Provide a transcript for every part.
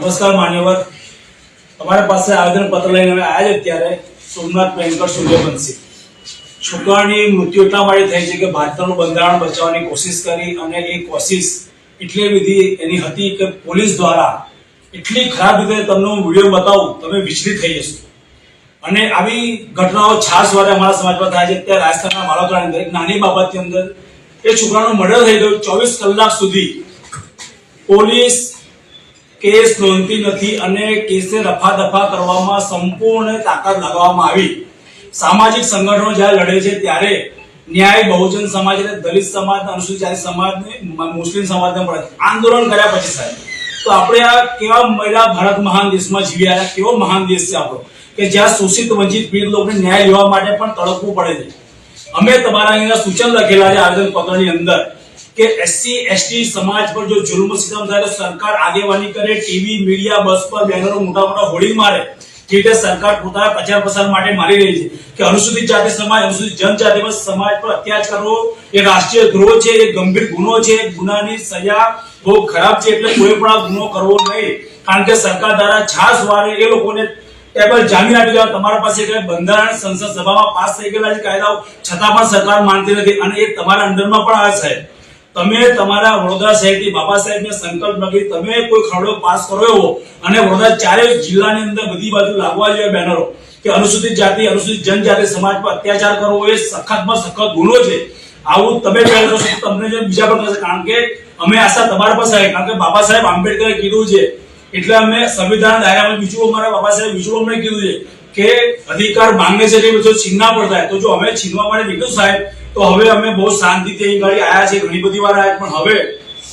નમસ્કાર માન્યવર, તમારા પાસે આવેદન પત્ર લઈને અમે આવ્યા છે. ત્યારે સોમનાથ બેંકર સૂર્યવંશી છોકરાની મૃત્યુ એટલા માટે થઈ છે કે ભારતનું બંધારણ બચાવવાની કોશિશ કરી અને એ કોશિશ એટલી બધી એની હતી કે પોલીસ દ્વારા એટલી ખરાબ રીતે તમને હું વિડીયો બતાવું તમે વિચલિત થઈ જશો. અને આવી ઘટનાઓ છાસ વારે અમારા સમાજમાં થાય છે. ત્યાં રાજસ્થાનના માળોદરાની અંદર એક નાની બાબતની અંદર એ છોકરાનું મર્ડર થઈ ગયું. 24 કલાક સુધી પોલીસ કેસ નોંધતી નથી અને કેસને રફા-દફા કરવામાં સંપૂર્ણ તાકાત લગાવવામાં આવી. સામાજિક સંગઠનો જ્યારે લડે છે ત્યારે ન્યાય બહુજન સમાજ અને દલિત સમાજ, અનુસૂચિત જાતિ સમાજ, મુસ્લિમ સમાજને પણ આંદોલન કર્યા પછી સાહેબ તો આપણે આ કેવા મહિલા ભારત મહાન દેશમાં જીવી આવ્યા, કેવો મહાન દેશ છે આપણો કે જ્યાં શોષિત વંચિત પીડિત લોકોને ન્યાય લેવા માટે પણ તડપવું પડે છે. અમે તમારા અહીંયા સૂચન લખેલા છે આવેદન પત્રની અંદર કે એસસી એસટી સમાજ પર જો જુલ્મ સિતમ થાય તો સરકાર આગેવાની કરે, ટીવી મીડિયા બસ પર બેનરો મોટા મોટા હોર્ડિંગ મારે. જે રીતે સરકાર પોતાના પ્રચાર પ્રસાર માટે મારી રહી છે કે અનુસૂચિત જાતિ સમાજ, અનુસૂચિત જનજાતિ સમાજ પર અત્યાચાર કરવો એ રાષ્ટ્રીય દ્રોહ છે, એ ગંભીર ગુનો છે, ગુનાની સજા બહુ ખરાબ છે. એટલે કોઈ પણ આ ગુનો કરવો નહીં, કારણ કે સરકાર દ્વારા છાસ વારે એ લોકોને ટેબલ જામીન આપી દેવા. તમારા પાસે કે બંધારણ સંસદ સભામાં પાસ થઈ ગયેલા છે કાયદાઓ, છતાં પણ સરકાર માનતી નથી અને એ તમારા અંડરમાં પણ આવે છે. તમે તમારા વડોદરા શહેરથી બાબા સાહેબને સંકલ્પ લખી તમે કોઈ ખરડો પાસ કરો એવો અને વડોદરા ચારે જિલ્લાની અંદર બધી બાજુ લાગવા જોઈએ બેનરો કે અનુસૂચિત જાતિ, અનુસૂચિત જનજાતિ સમાજ પર અત્યાચાર કરવો એ સખતમાં સખત ગુનો છે. આવું તમે પહેલ કરશો તમને જે બીજા પર કરશે, કારણ કે અમે આશા તમારા પાસે આવી, કારણ કે બાબા સાહેબ આંબેડકરે કીધું છે એટલે અમે સંવિધાન દાયરામાં બીજું અમારા બાબા સાહેબ બીજું અમને કીધું છે કે અધિકાર માંગે છે કે બધું છીનના પડતા. તો જો અમે છીનવા માટે નીકળ્યું સાહેબ તો હવે અમે બહુ શાંતિથી અહીં ગાડી આવ્યા છે, ઘણી બધી વાર આવ્યા, પણ હવે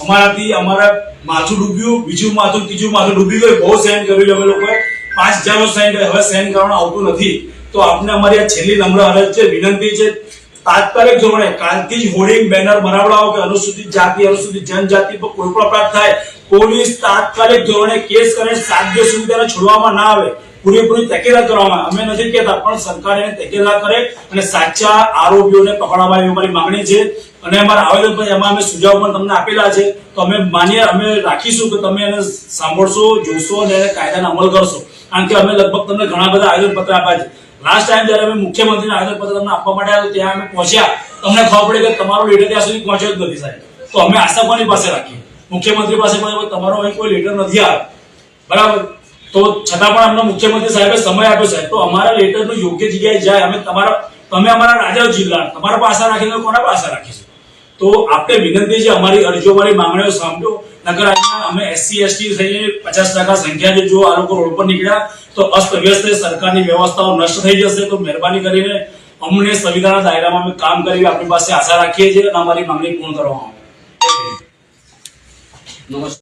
અમારાથી અમારા માથું ડૂબ્યું, બીજું માથું, ત્રીજું માથું ડૂબી ગયું. બહુ સહન કર્યું અમે લોકોએ, 5000 સહન કર્યું, હવે સહન કરવાનું આવતું નથી. તો આપને અમારી આ છેલ્લી નમ્ર અરજ છે, વિનંતી છે, તાત્કાલિક ધોરણે કાલથી જ હોર્ડિંગ બેનર બનાવડાવો કે અનુસૂચિત જાતિ, અનુસૂચિત જનજાતિ પર કોઈ પણ અપરાધ થાય પોલીસ તાત્કાલિક ધોરણે કેસ કરે, 7 દિવસ સુધી તેને છોડવામાં ના આવે, પૂરેપૂરી તકેદારી કરવામાં. અમે નથી કહેતા પણ સરકાર એને તકેદારી કરે અને સાચા આરોપીઓને પકડવા એવી અમારી માંગણી છે. અને અમારા આવેદન પર એમાં અમે સુઝાવ પણ તમને આપેલા છે. તો અમે અમે રાખીશું કે તમે એને સાંભળશો, જોશો અને કાયદાનો અમલ કરશો, કારણ કે અમે લગભગ તમને ઘણા બધા આવેદન પત્ર આપ્યા છે. લાસ્ટ ટાઈમ જયારે અમે મુખ્યમંત્રીને આવેદન પત્ર તમને આપવા માટે આવ્યું ત્યાં અમે પહોંચ્યા, તમને ખબર પડી કે તમારો લેટર ત્યાં સુધી પહોંચ્યો જ નથી સાહેબ. તો અમે આશા કોની પાસે રાખીએ? મુખ્યમંત્રી પાસે તમારો અહીં કોઈ લેટર નથી આવ્યો, બરાબર? તો છતાં પણ અમને મુખ્યમંત્રી સાહેબે સમય આપ્યો સાહેબ, તો અમારા લેટરનું યોગ્ય જગ્યાએ જાય. અમે તમે અમારા રાજા જિલ્લા, તમારા પાસે આશા રાખીને કોના પાસે આશા રાખીશું? તો આપણે વિનંતી છે, અમારી અરજીઓ, અમારી માંગણીઓ સાંભળો. નગર અમે એસસી એસટી થઈને 50% સંખ્યા જો આ લોકો રોડ પર નીકળ્યા તો અસ્તવ્યસ્ત સરકારની વ્યવસ્થાઓ નષ્ટ થઈ જશે. તો મહેરબાની કરીને અમને સંવિધાનના દાયરામાં અમે કામ કરી આપણી પાસે આશા રાખીએ છીએ અને અમારી માંગણી પૂર્ણ કરવામાં આવે. નમસ્કાર.